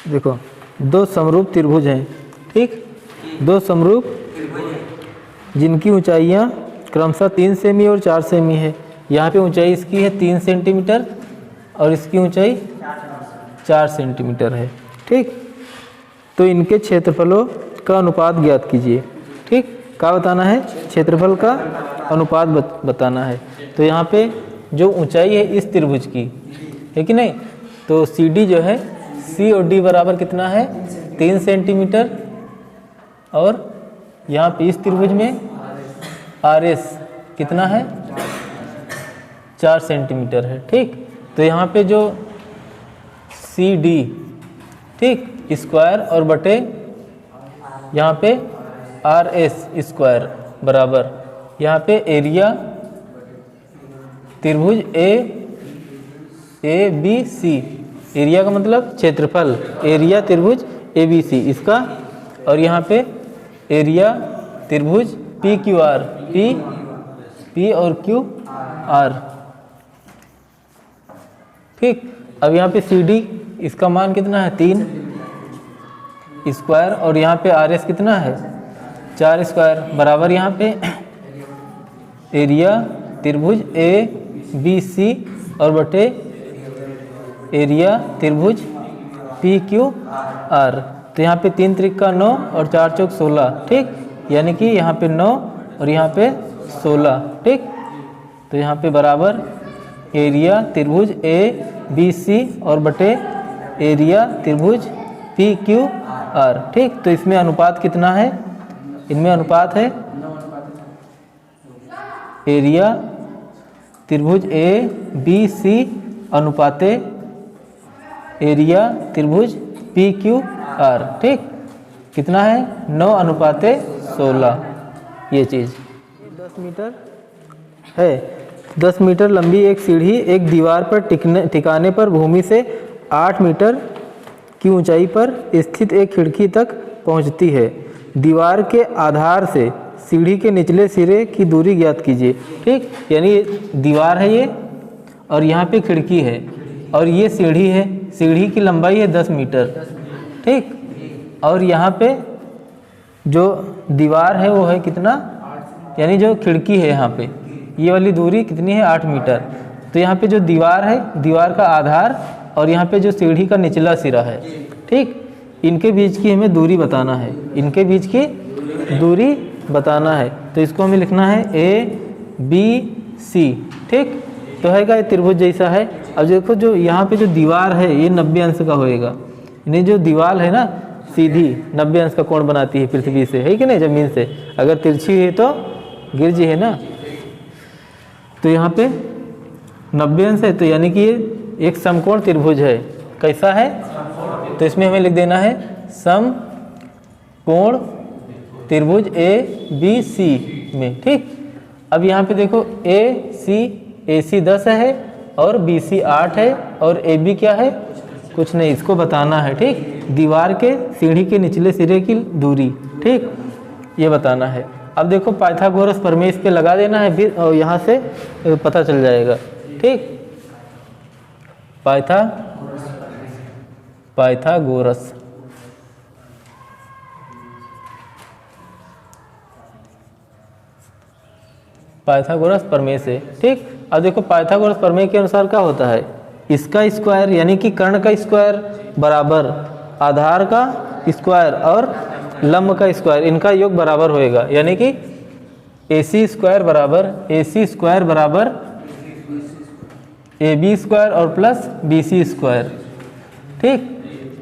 देखो दो समरूप त्रिभुज हैं, ठीक, दो समरूप जिनकी ऊंचाइयां क्रमशः 3 सेमी और 4 सेमी है। यहाँ पे ऊंचाई इसकी है 3 सेंटीमीटर और इसकी ऊंचाई 4 सेंटीमीटर है, ठीक। तो इनके क्षेत्रफलों का अनुपात ज्ञात कीजिए, ठीक। क्या बताना है? क्षेत्रफल का अनुपात बताना है। तो यहाँ पे जो ऊंचाई है इस त्रिभुज की है कि नहीं, तो सी डी जो है, सी और डी बराबर कितना है 3 सेंटीमीटर, और यहाँ पे इस त्रिभुज में आर एस कितना है 4 सेंटीमीटर है, ठीक। तो यहाँ पे जो सी डी, ठीक, स्क्वायर और बटे यहाँ पे आर एस स्क्वायर बराबर यहाँ पे एरिया त्रिभुज ए बी सी, एरिया का मतलब क्षेत्रफल, एरिया त्रिभुज ए बी सी इसका, और यहाँ पे एरिया त्रिभुज पी क्यू आर, पी और क्यू आर, ठीक। अब यहाँ पे सी डी इसका मान कितना है 3 स्क्वायर, और यहाँ पे आर एस कितना है 4 स्क्वायर बराबर यहाँ पे एरिया त्रिभुज ए बी सी और बटे एरिया त्रिभुज पी क्यू आर। तो यहाँ पे 3 त्रिक 9 और 4 चौक 16, ठीक, यानी कि यहाँ पे 9 और यहाँ पे 16, ठीक। तो यहाँ पे बराबर एरिया त्रिभुज ए बी सी और बटे एरिया त्रिभुज पी क्यू आर, ठीक। तो इसमें अनुपात कितना है? इनमें अनुपात है एरिया त्रिभुज ए बी सी अनुपाते एरिया त्रिभुज पी क्यू आर, ठीक। कितना है 9 अनुपाते 16, ये चीज़ 10 मीटर है। 10 मीटर लंबी एक सीढ़ी एक दीवार पर टिकाने पर भूमि से 8 मीटर की ऊंचाई पर स्थित एक खिड़की तक पहुंचती है। दीवार के आधार से सीढ़ी के निचले सिरे की दूरी ज्ञात कीजिए, ठीक। यानी दीवार है ये, और यहाँ पे खिड़की है, और ये सीढ़ी है, सीढ़ी की लंबाई है 10 मीटर, ठीक। और यहाँ पे जो दीवार है वो है कितना, यानी जो खिड़की है यहाँ पे ये वाली दूरी कितनी है 8 मीटर। तो यहाँ पे जो दीवार है, दीवार का आधार, और यहाँ पे जो सीढ़ी का निचला सिरा है, ठीक, इनके बीच की हमें दूरी बताना है, इनके बीच की दूरी बताना है। तो इसको हमें लिखना है ए बी सी, ठीक। तो है ये त्रिभुज जैसा है। अब देखो जो यहाँ पे जो दीवार है ये 90 अंश का होएगा, यानी जो दीवार है ना सीधी 90 अंश का कोण बनाती है पृथ्वी से, है कि नहीं, जमीन से। अगर तिरछी है तो गिर जी है ना, तो यहाँ पे 90 अंश है, तो यानी कि ये एक समकोण त्रिभुज है। कैसा है? तो इसमें हमें लिख देना है समकोण त्रिभुज ए बी सी में, ठीक। अब यहाँ पे देखो ए सी 10 है और बी सी 8 है, और ए बी क्या है, कुछ नहीं, इसको बताना है, ठीक। दीवार के सीढ़ी के निचले सिरे की दूरी, ठीक, ये बताना है। अब देखो पाइथागोरस प्रमेय इस पे लगा देना है फिर, और यहाँ से पता चल जाएगा, ठीक। पाइथागोरस प्रमेय से, ठीक। अब देखो पाइथागोरस प्रमेय के अनुसार क्या होता है, इसका स्क्वायर यानी कि कर्ण का स्क्वायर बराबर आधार का स्क्वायर और लंब का स्क्वायर, इनका योग बराबर होएगा। यानी कि ए सी स्क्वायर बराबर ए बी स्क्वायर और प्लस बी सी स्क्वायर, ठीक,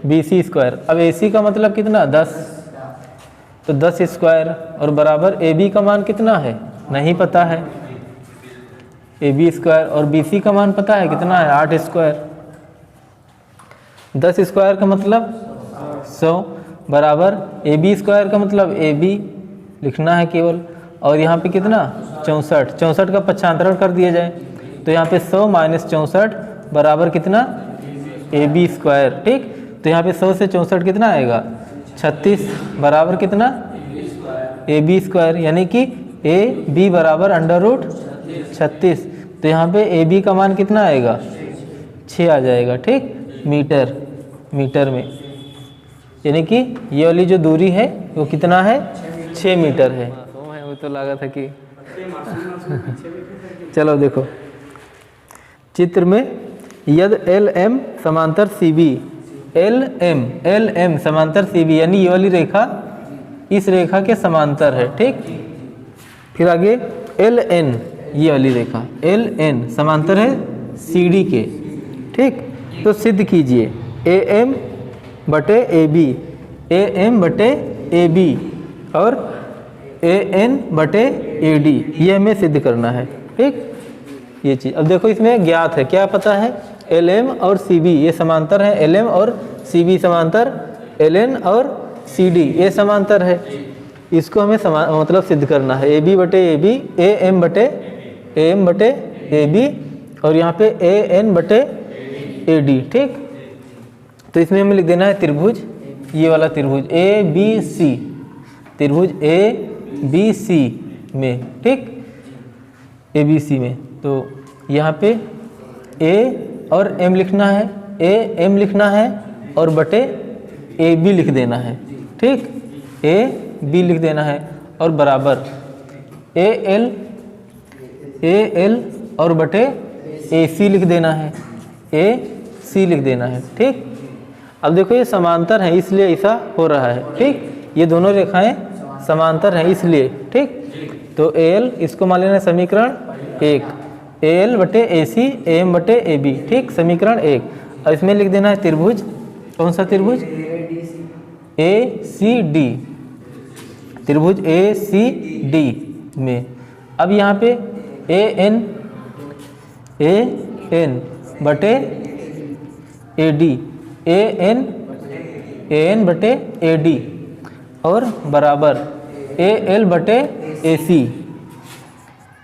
बी सी स्क्वायर। अब ए सी का मतलब कितना 10, तो 10 स्क्वायर और बराबर ए बी का मान कितना है नहीं पता है, ए बी स्क्वायर, और बी सी का मान पता है कितना है 8 स्क्वायर। 10 स्क्वायर का मतलब 100 बराबर ए बी स्क्वायर का मतलब ए बी लिखना है केवल, और यहाँ पे कितना 64 का पक्षांतरण कर दिया जाए, तो यहाँ पे 100 माइनस 64 बराबर कितना ए बी स्क्वायर, ठीक। तो यहाँ पे 100 से 64 कितना आएगा 36 बराबर कितना ए बी स्क्वायर, यानी कि ए बी बराबर √36। तो यहाँ पे ए बी का मान कितना आएगा 6 आ जाएगा, ठीक, मीटर में। यानी कि ये वाली जो दूरी है वो कितना है, 6 मीटर है। वो तो लगा था कि चलो देखो चित्र में, यदि एल एम समांतर सी बी, एल एम समांतर सी बी, यानी ये वाली रेखा इस रेखा के समांतर है, ठीक। फिर आगे एल एन, ये वाली रेखा एल एन समांतर है सी डी के, ठीक। तो सिद्ध कीजिए ए एम बटे ए बी, ए एम बटे ए बी और ए एन बटे ए डी, ये हमें सिद्ध करना है, ठीक। ये चीज़ अब देखो इसमें ज्ञात है, क्या पता है, एल एम और सी बी ये समांतर है, एल एम और सी बी समांतर, एल एन और सी डी ये समांतर है। इसको हमें मतलब सिद्ध करना है, ए बी बटे ए बी, ए एम बटे ए बी और यहाँ पे ए एन बटे ए डी, ठीक। तो इसमें हमें लिख देना है त्रिभुज, ये वाला त्रिभुज ए बी सी, त्रिभुज ए बी सी में, ठीक, ए बी सी में। तो यहाँ पे ए और एम लिखना है, ए एम लिखना है और बटे ए बी लिख देना है, ठीक, ए बी लिख देना है और बराबर ए एल और बटे ए सी लिख देना है, ए सी लिख देना है, ठीक। अब देखो ये समांतर है इसलिए ऐसा हो रहा है, ठीक, ये दोनों रेखाएं समांतर हैं इसलिए, ठीक। तो ए एल इसको मान लेना समीकरण 1, ए एल बटे ए सी, ए एम बटे ए बी, ठीक, समीकरण 1। और इसमें लिख देना है त्रिभुज, कौन सा त्रिभुज, ए सी डी, त्रिभुज ए सी डी में। अब यहाँ पे ए एन बटे ए डी, ए एन बटे ए डी और बराबर ए एल बटे ए सी,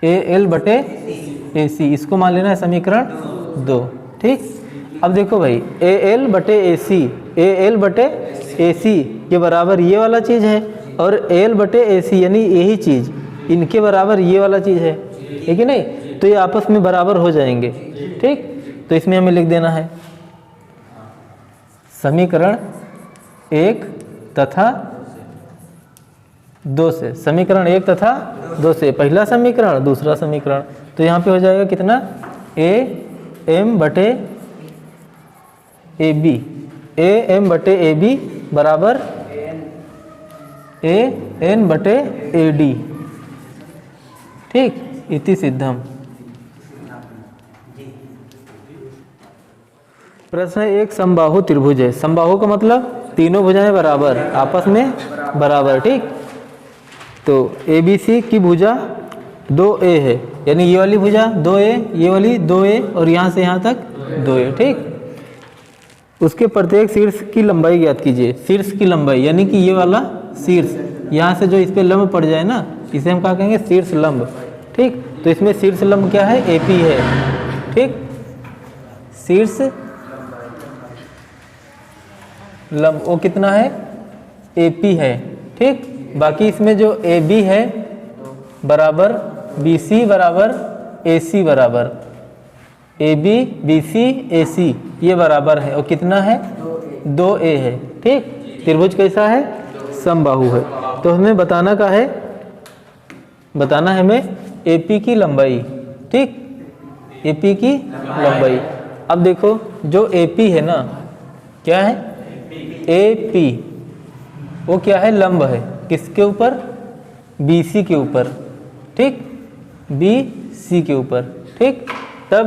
ए एल बटे ए सी, इसको मान लेना है समीकरण 2, ठीक। अब देखो भाई ए एल बटे ए सी, ए एल बटे ए सी ये बराबर ये वाला चीज़ है और ए एल बटे ए सी यानी यही चीज़ इनके बराबर ये वाला चीज़ है कि नहीं, तो ये आपस में बराबर हो जाएंगे, ठीक। तो इसमें हमें लिख देना है समीकरण 1 तथा 2 से, समीकरण 1 तथा 2 से पहला समीकरण दूसरा समीकरण। तो यहाँ पे हो जाएगा कितना, ए एम बटे ए बी, ए एम बटे ए बी बराबर ए एन बटे ए डी, ठीक। इति सिद्धम। प्रश्न एक समबाहु त्रिभुज है, समबाहु का मतलब तीनों भुजाएं बराबर, आपस में बराबर, ठीक। तो ए बी सी की भुजा 2a है, यानी ये वाली भुजा 2a, ये वाली 2a और यहाँ से यहाँ तक 2a, ठीक। उसके प्रत्येक शीर्ष की लंबाई ज्ञात कीजिए, शीर्ष की लंबाई यानी कि ये वाला शीर्ष यहाँ से जो इस पे लंब पड़ जाए ना, इसे हम क्या कहेंगे, शीर्ष लंब, ठीक। तो इसमें शीर्ष लंब क्या है, AP है, ठीक, शीर्ष लंब वो कितना है, AP है, ठीक। बाकी इसमें जो AB है बराबर BC बराबर AC बराबर, AB BC AC ये बराबर है और कितना है, 2a है, ठीक। त्रिभुज कैसा है, समबाहु है। तो हमें बताना का है, बताना है हमें AP की लंबाई, ठीक, AP की लंबाई। अब देखो जो AP है ना, क्या है, AP वो क्या है, लंब है, किसके ऊपर, BC के ऊपर, ठीक, BC के ऊपर, ठीक। तब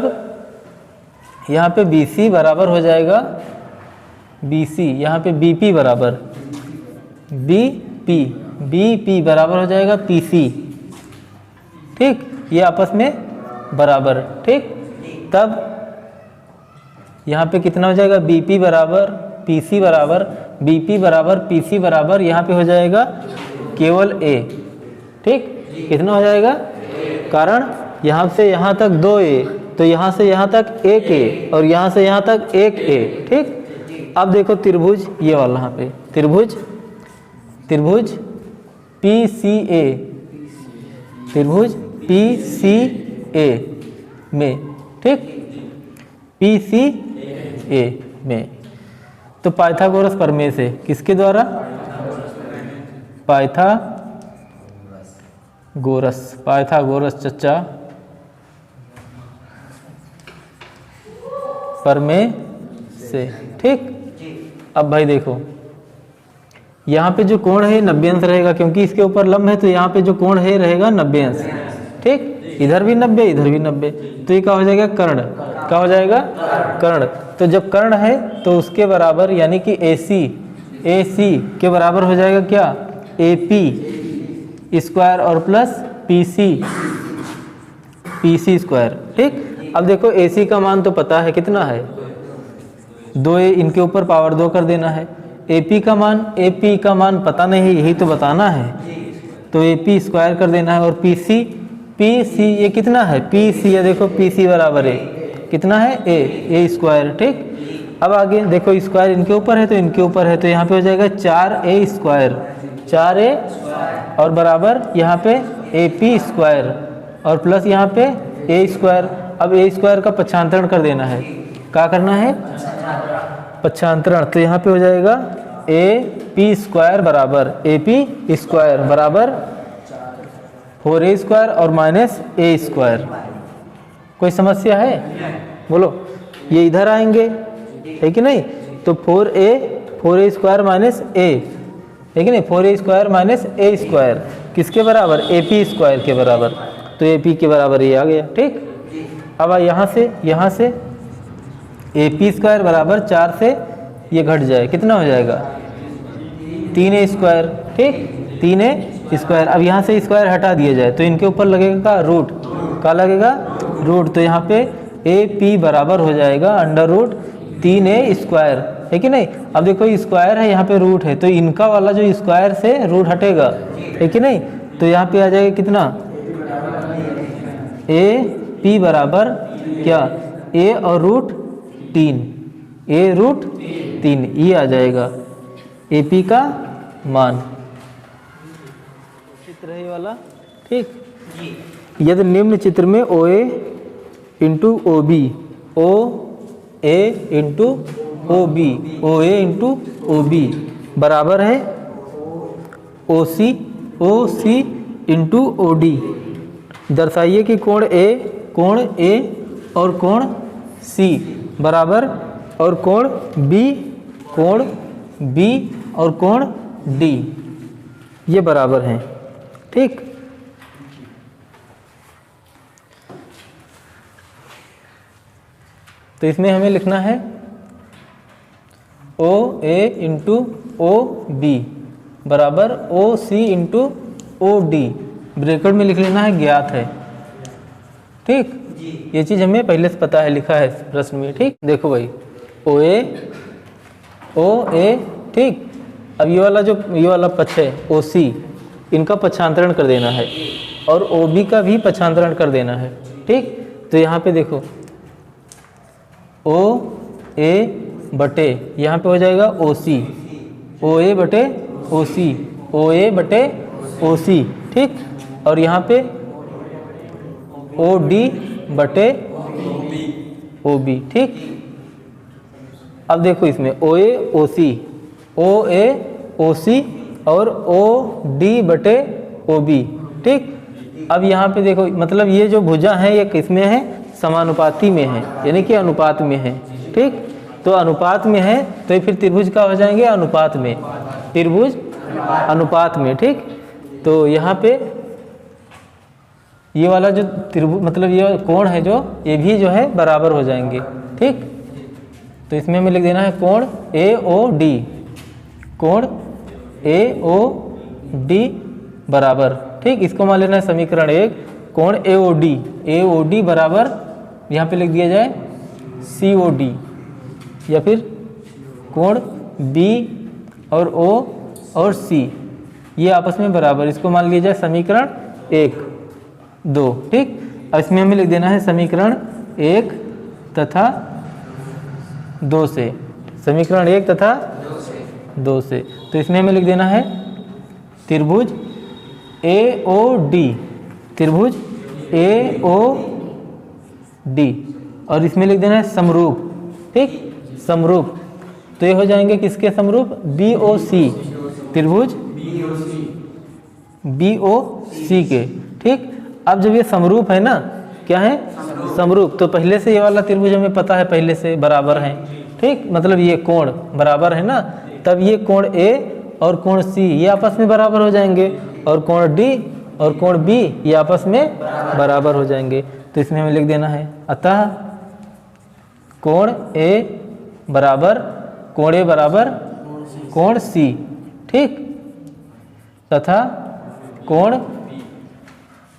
यहाँ पे BC बराबर हो जाएगा BC, यहाँ पे BP बराबर BP बराबर हो जाएगा PC, ठीक, ये आपस में बराबर, ठीक। तब यहाँ पे कितना हो जाएगा, BP बराबर PC बराबर, BP बराबर PC बराबर, यहाँ पे हो जाएगा केवल A, ठीक। कितना हो जाएगा, कारण यहाँ से यहाँ तक 2a, तो यहाँ से यहाँ तक 1a और यहाँ से यहाँ तक 1a, ठीक। अब देखो त्रिभुज ये वाला, यहाँ पे त्रिभुज PCA, त्रिभुज PCA में, ठीक, PCA में। तो पाइथागोरस प्रमेय से, किसके द्वारा? पाइथागोरस चच्चा प्रमेय से। ठीक, अब भाई देखो यहाँ पे जो कोण है 90 अंश रहेगा, क्योंकि इसके ऊपर लंब है, तो यहाँ पे जो कोण है रहेगा 90 अंश। ठीक, इधर भी 90, इधर भी 90, तो ये क्या हो जाएगा? कर्ण। क्या हो जाएगा? कर्ण। तो जब कर्ण है तो उसके बराबर, यानी कि AC के बराबर हो जाएगा क्या? AP स्क्वायर और प्लस PC स्क्वायर। ठीक, अब देखो AC का मान तो पता है कितना है, 2A, इनके ऊपर पावर 2 कर देना है। AP का मान पता नहीं, यही तो बताना है, तो AP स्क्वायर कर देना है। और PC ये कितना है? PC है, देखो PC बराबर है कितना है? A square. ठीक, अब आगे देखो स्क्वायर इनके ऊपर है तो इनके ऊपर है, तो यहाँ पे हो जाएगा 4A स्क्वायर, 4A और बराबर यहाँ पे AP स्क्वायर और प्लस यहाँ पे A स्क्वायर। अब A स्क्वायर का पक्षांतरण कर देना है। क्या करना है? पक्षांतरण। तो यहाँ पे हो जाएगा AP स्क्वायर बराबर 4A स्क्वायर और माइनस A स्क्वायर। कोई समस्या है? बोलो। ये इधर आएंगे, है कि नहीं? तो 4A स्क्वायर माइनस A, है कि नहीं? 4A square minus A square किसके बराबर? AP स्क्वायर के बराबर। तो AP के बराबर ये आ गया। ठीक, अब यहाँ से AP स्क्वायर बराबर 4 से ये घट जाए, कितना हो जाएगा? 3A square. ठीक, 3A स्क्वायर। अब यहाँ से स्क्वायर हटा दिया जाए तो इनके ऊपर लगेगा का रूट। क्या लगेगा? रूट। तो यहाँ पे AP बराबर हो जाएगा अंडर रूट 3A स्क्वायर, है कि नहीं? अब देखो स्क्वायर है, यहाँ पे रूट है, तो इनका वाला जो स्क्वायर से रूट हटेगा, है कि नहीं? तो यहाँ पे आ जाएगा कितना? AP बराबर क्या? A और रूट 3, A रूट 3, ये आ जाएगा AP का मान। चित्र है ये वाला। ठीक, यदि निम्न चित्र में OA into OB, OA into OB बराबर है OC इंटू OD, दर्शाइए कि कोण A और कोण C बराबर, और कोण B और कोण D ये बराबर हैं। ठीक, तो इसमें हमें लिखना है OA इंटू OB बराबर OC इंटू OD, ब्रैकेट में लिख लेना है, ज्ञात है। ठीक, ये चीज़ हमें पहले से पता है, लिखा है प्रश्न में। ठीक, देखो भाई OA। ठीक, अब ये वाला पक्ष है OC, इनका पक्षांतरण कर देना है और OB का भी पक्षांतरण कर देना है। ठीक, तो यहाँ पे देखो OA बटे यहाँ पे हो जाएगा OC, OA बटे OC। ठीक, और यहाँ पे OD बटे OB। ठीक, अब देखो इसमें OA OC और OD बटे OB। ठीक, अब यहाँ पे देखो, मतलब ये जो भुजा है ये किसमें है? समानुपाती में है, यानी कि अनुपात में है। ठीक, तो अनुपात में है तो फिर त्रिभुज का हो जाएंगे अनुपात में, त्रिभुज अनुपात में। ठीक, तो यहाँ पे ये वाला जो त्रिभुज, मतलब ये कोण है जो, ये भी जो है बराबर हो जाएंगे। ठीक, तो इसमें हमें लिख देना है कोण AOD बराबर। ठीक, इसको मान लेना है समीकरण 1, कोण AOD बराबर, यहाँ पे लिख दिया जाए COD, या फिर कोण B और O और C ये आपस में बराबर, इसको मान लिया जाए समीकरण 1, 2। ठीक, अब इसमें हमें लिख देना है समीकरण 1 तथा 2 से, समीकरण 1 तथा 2 से। तो इसमें हमें लिख देना है त्रिभुज AOD और इसमें लिख देना है समरूप। ठीक, समरूप तो ये हो जाएंगे किसके समरूप, बी ओ सी, त्रिभुज बी ओ सी के। ठीक, अब जब ये समरूप है ना, क्या है समरूप, तो पहले से ये वाला त्रिभुज हमें पता है पहले से बराबर है। ठीक, मतलब ये कोण बराबर है ना, तब ये कोण ए और कोण सी ये आपस में बराबर हो जाएंगे, और कोण डी और कोण बी ये आपस में बराबर हो जाएंगे। तो इसमें हमें लिख देना है, अतः कोण ए बराबर कोण सी, ठीक, तथा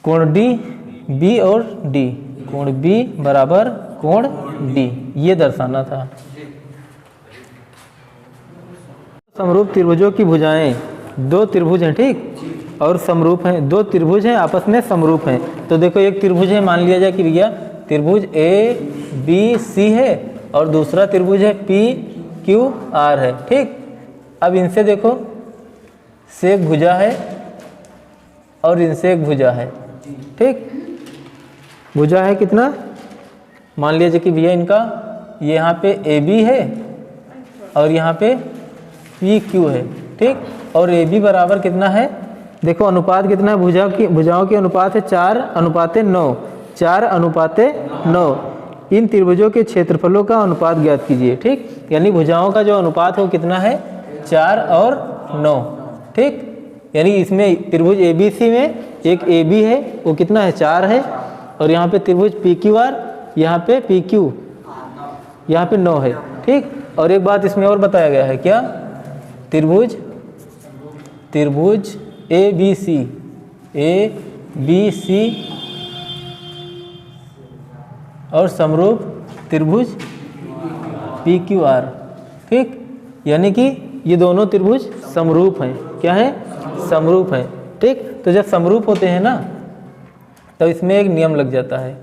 कोण डी बी और डी, कोण बी बराबर कोण डी, ये दर्शाना था। समरूप त्रिभुजों की भुजाएं, दो त्रिभुज हैं, ठीक, और समरूप हैं, दो त्रिभुज हैं आपस में समरूप हैं। तो देखो एक त्रिभुज है, मान लिया जाए कि भैया त्रिभुज ए बी सी है, और दूसरा त्रिभुज है पी क्यू आर है। ठीक, अब इनसे देखो, से एक भुजा है और इनसे एक भुजा है। ठीक, भुजा है कितना, मान लीजिए कि भैया इनका ये यहाँ पे ए बी है और यहाँ पे पी क्यू है। ठीक, और ए बी बराबर कितना है, देखो अनुपात कितना है, भुजाओं की अनुपात है 4:9, 4:9। इन त्रिभुजों के क्षेत्रफलों का अनुपात ज्ञात कीजिए। ठीक, यानी भुजाओं का जो अनुपात है वो कितना है, 4 और 9। ठीक, यानी इसमें त्रिभुज ए बी सी में एक ए बी है, वो कितना है 4 है, और यहाँ पे त्रिभुज पी क्यू आर, यहाँ पे पी क्यू, यहाँ पे 9 है। ठीक, और एक बात इसमें और बताया गया है, क्या, त्रिभुज ए बी सी और समरूप त्रिभुज पी क्यू आर। ठीक, यानी कि ये दोनों त्रिभुज समरूप हैं, क्या है, समरूप हैं। ठीक, तो जब समरूप होते हैं ना, तो इसमें एक नियम लग जाता है,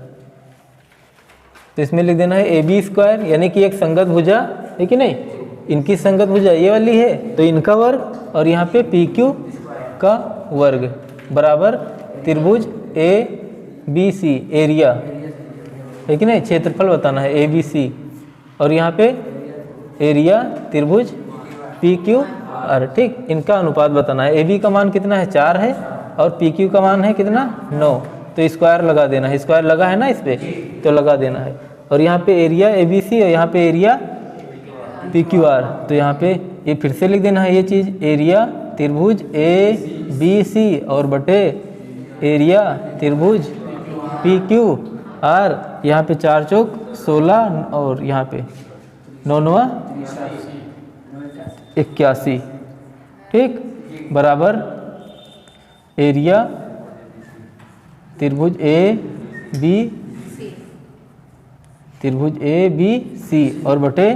तो इसमें लिख देना है ए बी स्क्वायर, यानी कि एक संगत भुजा है कि नहीं, इनकी संगत भुजा ये वाली है, तो इनका वर्ग, और यहाँ पे पी क्यू का वर्ग बराबर त्रिभुज ए बी सी, एरिया है कि नहीं, क्षेत्रफल बताना है ए बी सी, और यहाँ पे एरिया त्रिभुज पी क्यू आर। ठीक, इनका अनुपात बताना है, ए बी का मान कितना है 4 है, और पी क्यू का मान है कितना 9, तो स्क्वायर लगा देना है, स्क्वायर लगा है ना इस पे, तो लगा देना है। और यहाँ पे एरिया ए बी सी और यहाँ पे एरिया पी क्यू आर, तो यहाँ पे ये फिर से लिख देना है ये चीज़, एरिया त्रिभुज ए बी सी और बटे एरिया त्रिभुज पी क्यू आर, यहाँ पे 4 चौक 16 और यहाँ पे 9 81। ठीक, बराबर एरिया त्रिभुज ए बी सी और बटे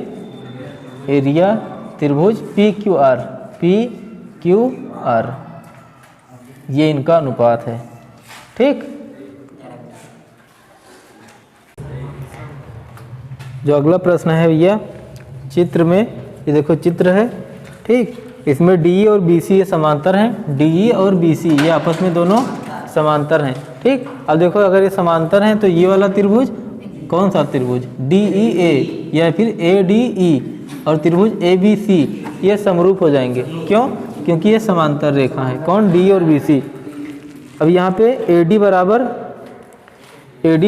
एरिया त्रिभुज पी क्यू आर, ये इनका अनुपात है। ठीक, जो अगला प्रश्न है भैया, चित्र में ये देखो चित्र है। ठीक, इसमें डी और बी सी ये समांतर हैं, डी और बी सी ये आपस में दोनों समांतर हैं। ठीक, अब देखो अगर ये समांतर हैं तो ये वाला त्रिभुज कौन सा त्रिभुज, डी ई ए या फिर ए डी ई, और त्रिभुज ए बी सी ये समरूप हो जाएंगे। क्यों, क्योंकि ये समांतर रेखा है, कौन, डी और बी सी। अब यहाँ पे ए डी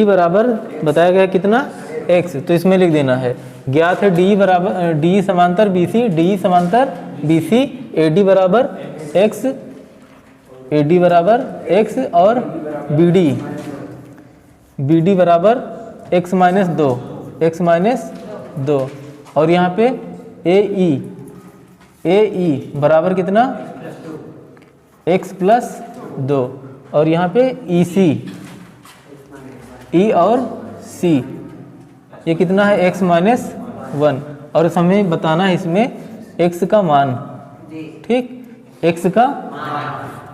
बराबर बताया गया कितना, x, तो इसमें लिख देना है, ज्ञात है डी बराबर डी समांतर बी सी, डी समांतर बी सी, ए डी बराबर x और बी डी बराबर x माइनस 2, और यहाँ पे ए ई बराबर कितना, x प्लस 2, और यहाँ पे ई सी, ई और सी ये कितना है, x माइनस 1, और हमें बताना है इसमें x का मान। ठीक, x का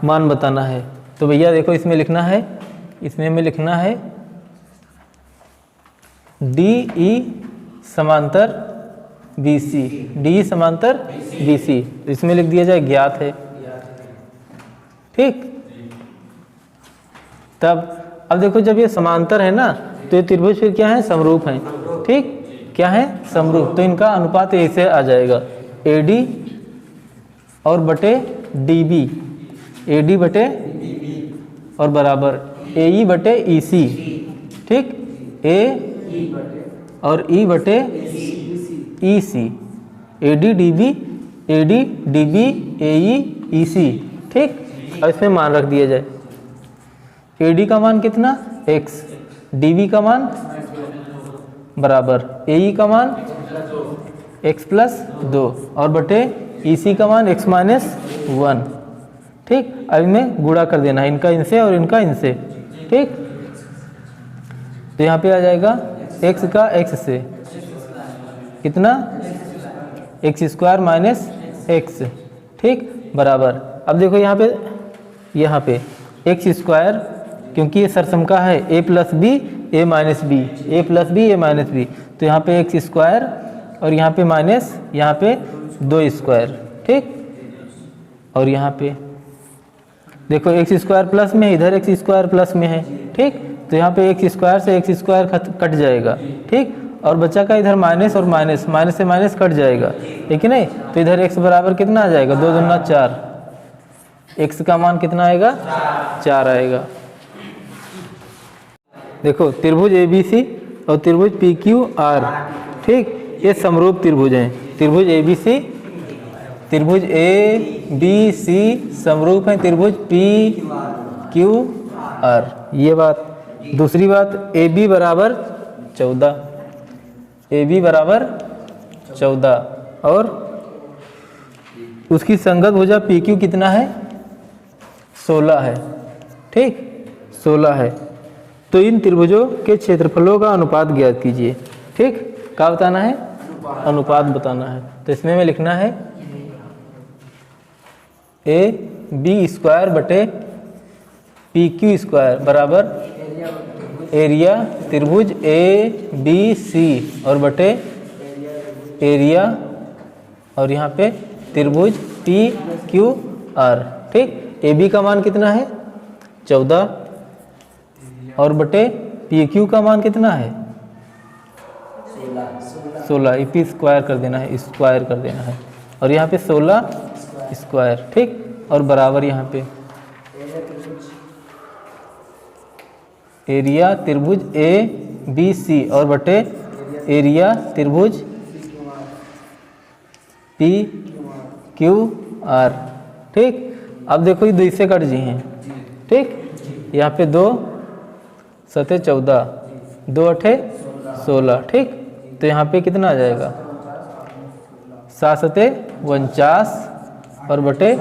मान बताना है। तो भैया देखो इसमें लिखना है, इसमें हमें लिखना है डी ई समांतर बी सी, डी समांतर बी सी, तो इसमें लिख दिया जाए ज्ञात है। ठीक, तब अब देखो जब ये समांतर है ना, तो ये त्रिभुज फिर क्या है, समरूप हैं। ठीक, क्या है, समरूप। तो इनका अनुपात ऐसे आ जाएगा, AD और बटे DB, AD बटे और बराबर AE बटे EC, ठीक, A और E बटे EC, AD DB AE EC, ठीक। और इसमें मान रख दिया जाए, AD का मान कितना x, DB का मान बराबर AE का मान x प्लस 2 और बटे EC का मान x माइनस 1, ठीक। अब इनमें गुणा कर देना है, इनका इनसे और इनका इनसे, ठीक। तो यहाँ पे आ जाएगा x का x से कितना, x² माइनस x, ठीक, बराबर। अब देखो यहाँ पे x², क्योंकि ये सरसम का है a plus B a minus B, a plus B a minus B, तो यहाँ पे x² और यहाँ पे माइनस, यहाँ पे 2², ठीक। और यहाँ पे देखो x² प्लस में, इधर x² प्लस में है, ठीक। तो यहाँ पे x² से x² कट जाएगा, ठीक। और बच्चा का इधर माइनस और माइनस, माइनस से माइनस कट जाएगा, ठीक है नहीं। तो इधर x बराबर कितना आ जाएगा, 2 दूना 4, x का मान कितना आएगा, 4 आएगा। देखो त्रिभुज ABC और त्रिभुज PQR, ठीक, ये समरूप त्रिभुज हैं। त्रिभुज ABC, त्रिभुज ABC समरूप है त्रिभुज PQR, ये बात। दूसरी बात, AB बराबर 14, AB बराबर 14 और उसकी संगत भुजा PQ कितना है, 16 है, ठीक, 16 है। तो इन त्रिभुजों के क्षेत्रफलों का अनुपात ज्ञात कीजिए, ठीक। क्या बताना है, अनुपात बताना है। तो इसमें में लिखना है AB² बटे PQ² बराबर एरिया त्रिभुज ABC और बटे एरिया और यहाँ पे त्रिभुज PQR, ठीक। AB का मान कितना है, 14 और बटे PQ का मान कितना है, 16, EP स्क्वायर कर देना है, स्क्वायर कर देना है। और यहाँ पे 16 स्क्वायर, ठीक, और बराबर यहाँ पे एरिया त्रिभुज ABC और बटे एरिया त्रिभुज PQR, ठीक। अब देखो ये 2 से कट जी हैं, ठीक। यहाँ पे 2 7 14, 2 8 16, ठीक। तो यहाँ पे कितना आ जाएगा, 7 7 49 और बटे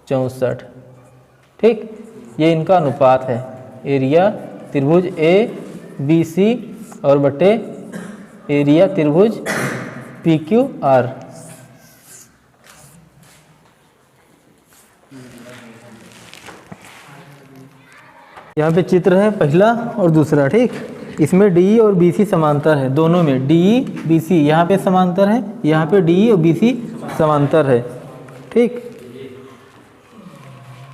64, ठीक। ये इनका अनुपात है, एरिया त्रिभुज ABC और बटे एरिया त्रिभुज PQR। यहाँ पे चित्र है पहला और दूसरा, ठीक। इसमें DE और BC समांतर है, दोनों में DE BC, यहाँ पे समांतर है, यहाँ पे DE और BC समांतर है, ठीक।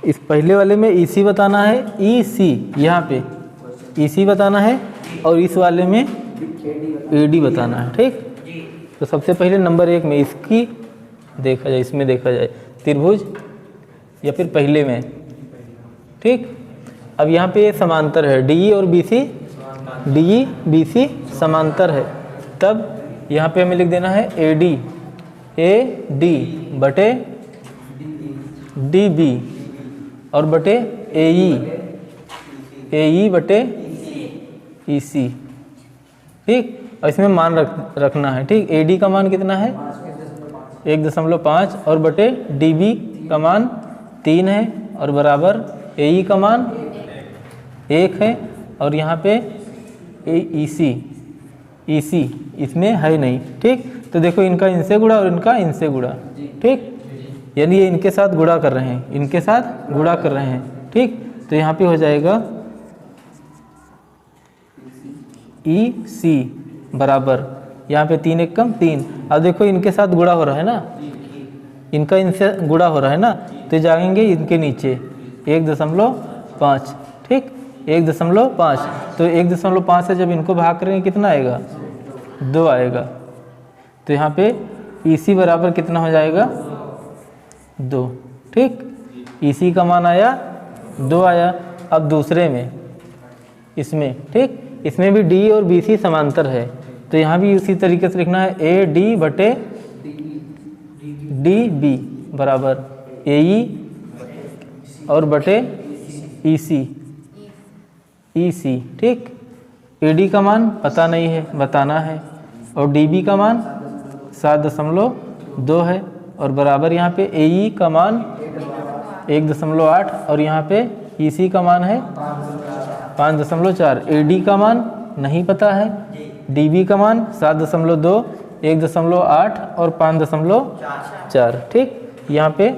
इस पहले वाले में EC बताना है, EC यहाँ पे EC बताना है और इस वाले में AD बताना है, ठीक। तो सबसे पहले नंबर 1 में इसकी देखा जाए, इसमें देखा जाए त्रिभुज या फिर पहले में, ठीक। अब यहाँ पे ये समांतर है, DE और BC, DE BC समांतर है, तब यहाँ पे हमें लिख देना है AD बटे DB और बटे AE बटे EC, ठीक। और इसमें मान रखना है, ठीक। AD का मान कितना है, 1.5 और बटे DB का मान 3 है और बराबर AE का मान 1 है और यहाँ पे EC इसमें है नहीं, ठीक। तो देखो इनका इनसे गुणा और इनका इनसे गुणा, ठीक। यानी ये इनके साथ गुणा कर रहे हैं, इनके साथ गुणा कर रहे हैं, ठीक। तो यहाँ पे हो जाएगा EC बराबर, यहाँ पे 3 1 कम 3। अब देखो इनके साथ गुणा हो रहा है ना, इनका इनसे गुणा हो रहा है ना, तो जाएंगे इनके नीचे 1.5, ठीक, 1.5। तो 1.5 से जब इनको भाग करेंगे कितना आएगा, 2 आएगा। तो यहाँ पे EC बराबर कितना हो जाएगा 2। ठीक, EC का मान आया 2 आया। अब दूसरे में इसमें, ठीक, इसमें भी D और BC समांतर है, तो यहाँ भी उसी तरीके से लिखना है AD बटे DB बराबर AE और बटे EC। ठीक, AD का मान पता नहीं है, बताना है, और DB का मान 7.2 है, और बराबर यहाँ पे AE का मान 1.8 और यहाँ पे EC का मान है 5.4। AD का मान नहीं पता है, DB का मान 7.2, 1.8 और 5.4। ठीक, यहाँ पे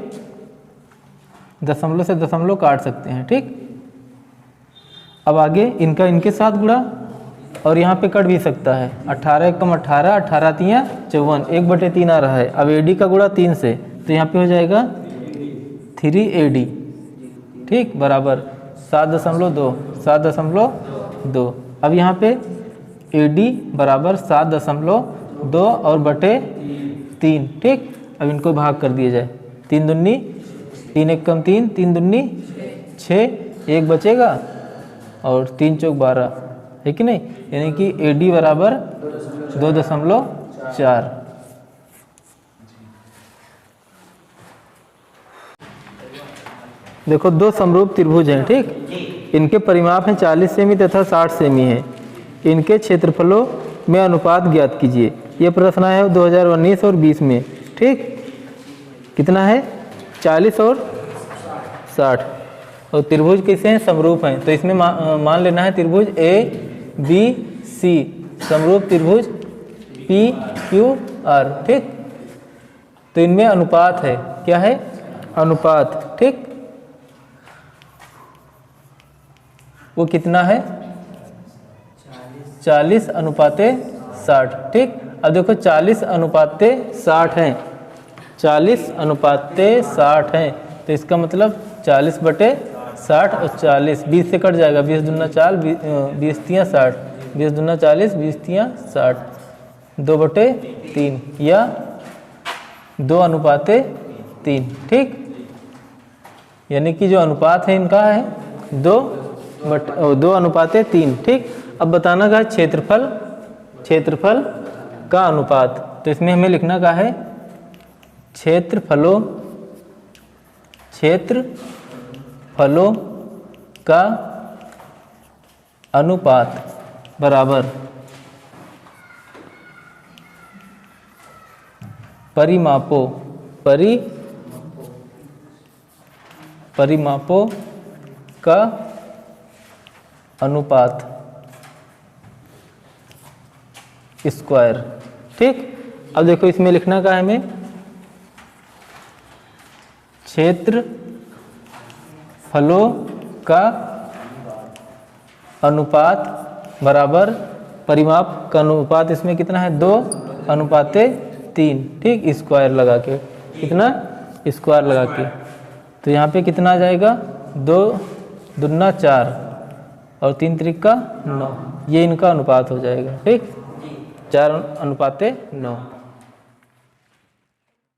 दशमलव से दशमलव काट सकते हैं। ठीक, अब आगे इनका इनके साथ गुणा, और यहाँ पे कट भी सकता है। 18 कम 18, 18 तियाँ 54, 1/3 आ रहा है। अब AD का गुणा 3 से, तो यहाँ पे हो जाएगा 3AD। ठीक, बराबर 7.2। अब यहाँ पे AD बराबर 7.2 और बटे 3। ठीक, अब इनको भाग कर दिया जाए। 3 दूनी 3, 1 कम 3, 3 दूनी 6, 1 बचेगा और 3 चौक 12 है कि नहीं, यानी कि AD बराबर 2.4। देखो 2 समरूप त्रिभुज हैं। ठीक, इनके परिमाप हैं 40 सेमी तथा 60 सेमी है। इनके क्षेत्रफलों में अनुपात ज्ञात कीजिए। यह प्रश्न आया है 2019 और 20 में। ठीक, कितना है 40 और 60, और त्रिभुज कैसे हैं, समरूप हैं, तो इसमें मान लेना है त्रिभुज ABC समरूप त्रिभुज PQR। ठीक, तो इनमें अनुपात है, क्या है, अनुपात। ठीक, वो कितना है 40:60। ठीक, अब देखो 40:60 हैं, 40:60 हैं, तो इसका मतलब 40/60 और 40, 20 से कट जाएगा, 20 दूना 4, 20 तियाँ 60, 20 दूना 40, 20 तियाँ 60, 2/3 या 2:3। ठीक, यानी कि जो अनुपात है इनका है 2:3। ठीक, अब बताना का है क्षेत्रफल का अनुपात, तो इसमें हमें लिखना का है क्षेत्रफलों का अनुपात बराबर परिमापों का अनुपात स्क्वायर। ठीक, अब देखो इसमें लिखना का है हमें क्षेत्रफलों का अनुपात बराबर परिमाप का अनुपात, इसमें कितना है 2:3। ठीक, स्क्वायर लगा के, कितना स्क्वायर लगा के, तो यहाँ पे कितना आ जाएगा 2 दूना 4 और 3 त्रिका 9, ये इनका अनुपात हो जाएगा। ठीक, 4:9।